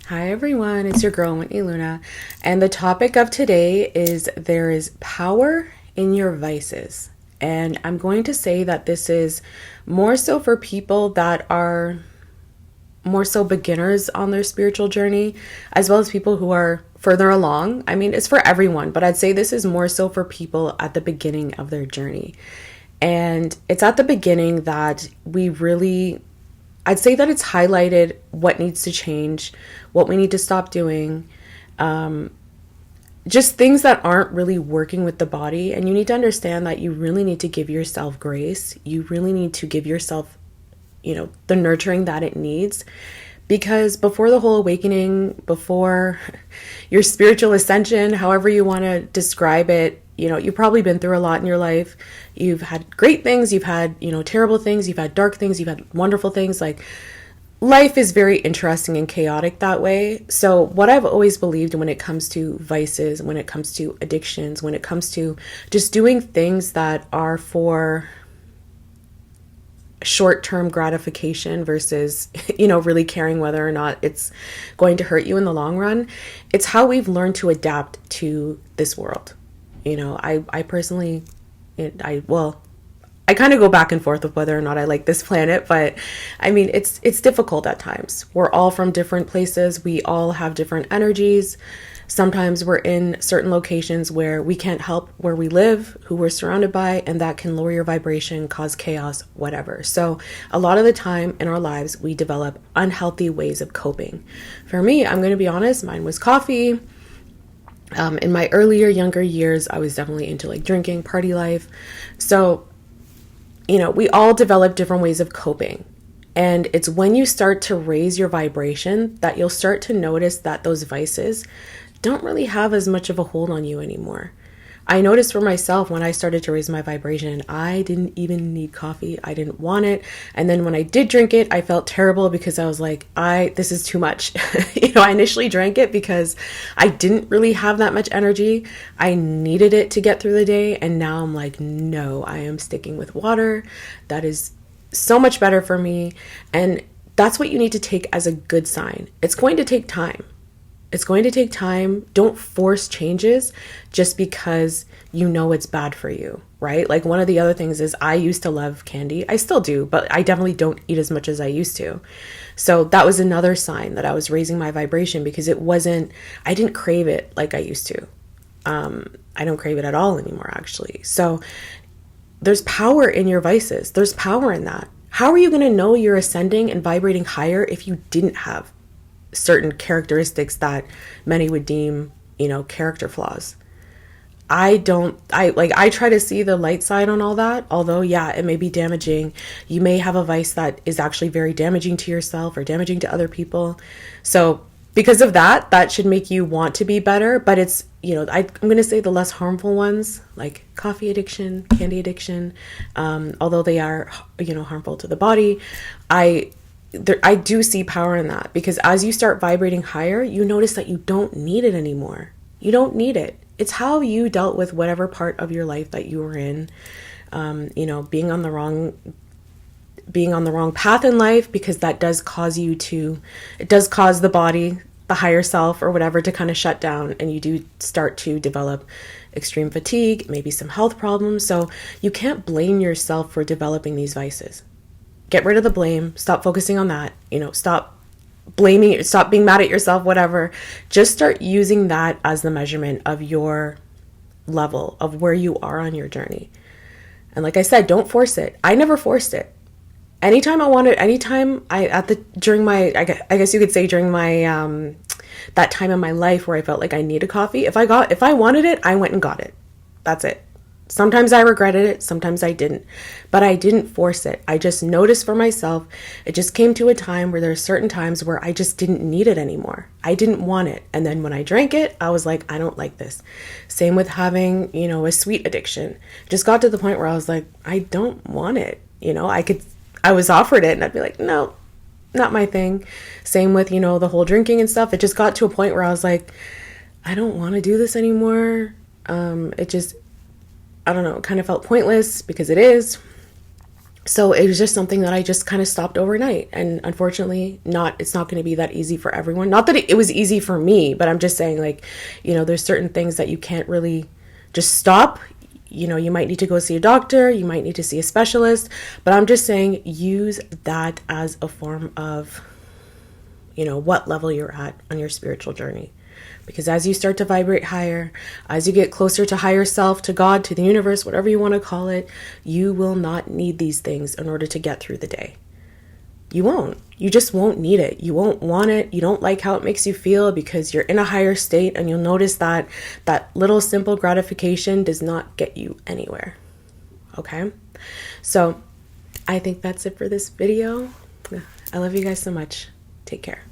Hi everyone, it's your girl Whitney Luna, and the topic of today is there is power in your vices. And I'm going to say that this is more so for people that are more so beginners on their spiritual journey, as well as people who are further along. I mean, it's for everyone, but I'd say this is more so for people at the beginning of their journey. And it's at the beginning that I'd say that it's highlighted what needs to change, what we need to stop doing, just things that aren't really working with the body. And you need to understand that you really need to give yourself grace. You really need to give yourself, the nurturing that it needs. Because before the whole awakening, before your spiritual ascension, however you want to describe it, you've probably been through a lot in your life. You've had great things, you've had, terrible things, you've had dark things, you've had wonderful things. Like, life is very interesting and chaotic that way. So what I've always believed when it comes to vices, when it comes to addictions, when it comes to just doing things that are for short-term gratification versus, really caring whether or not it's going to hurt you in the long run, it's how we've learned to adapt to this world. I personally, I kind of go back and forth with whether or not I like this planet, but I mean, it's difficult at times. We're all from different places. We all have different energies. Sometimes we're in certain locations where we can't help where we live, who we're surrounded by, and that can lower your vibration, cause chaos, whatever. So a lot of the time in our lives, we develop unhealthy ways of coping. For me, I'm going to be honest, mine was coffee. In my younger years, I was definitely into like drinking, party life. So, we all develop different ways of coping. And it's when you start to raise your vibration that you'll start to notice that those vices don't really have as much of a hold on you anymore. I noticed for myself when I started to raise my vibration, I didn't even need coffee. I didn't want it. And then when I did drink it, I felt terrible because I was like, this is too much. I initially drank it because I didn't really have that much energy. I needed it to get through the day. And now I'm like, no, I am sticking with water. That is so much better for me. And that's what you need to take as a good sign. It's going to take time. It's going to take time. Don't force changes just because it's bad for you, right? Like, one of the other things is I used to love candy. I still do, but I definitely don't eat as much as I used to. So that was another sign that I was raising my vibration because I didn't crave it like I used to. I don't crave it at all anymore, actually. So there's power in your vices. There's power in that. How are you going to know you're ascending and vibrating higher if you didn't have certain characteristics that many would deem, character flaws? I try to see the light side on all that. Although, yeah, it may be damaging. You may have a vice that is actually very damaging to yourself or damaging to other people. So because of that, that should make you want to be better. But it's, I'm going to say the less harmful ones, like coffee addiction, candy addiction, although they are, harmful to the body. I do see power in that because as you start vibrating higher, you notice that you don't need it anymore. You don't need it. It's how you dealt with whatever part of your life that you were in, being on the wrong path in life, because that does cause the body, the higher self or whatever, to kind of shut down, and you do start to develop extreme fatigue, maybe some health problems. So you can't blame yourself for developing these vices. Get rid of the blame. Stop focusing on that. Stop blaming, stop being mad at yourself, whatever. Just start using that as the measurement of your level, of where you are on your journey. And like I said, don't force it. I never forced it. During my that time in my life where I felt like I needed coffee, if I wanted it, I went and got it. That's it. Sometimes I regretted it, sometimes I didn't, but I didn't force it. I just noticed for myself. It just came to a time where there are certain times where I just didn't need it anymore. I didn't want it. And then when I drank it, I was like, I don't like this. Same with having, a sweet addiction. It just got to the point where I was like, I don't want it. I was offered it and I'd be like, no, not my thing. Same with, the whole drinking and stuff. It just got to a point where I was like, I don't want to do this anymore. I don't know, it kind of felt pointless because it is. So it was just something that I just kind of stopped overnight. And unfortunately, it's not going to be that easy for everyone. Not that it was easy for me, but I'm just saying, like, there's certain things that you can't really just stop. You might need to go see a doctor, you might need to see a specialist, but I'm just saying use that as a form of, what level you're at on your spiritual journey. Because as you start to vibrate higher, as you get closer to higher self, to God, to the universe, whatever you want to call it, you will not need these things in order to get through the day. You won't. You just won't need it. You won't want it. You don't like how it makes you feel because you're in a higher state, and you'll notice that that little simple gratification does not get you anywhere. Okay? So I think that's it for this video. I love you guys so much. Take care.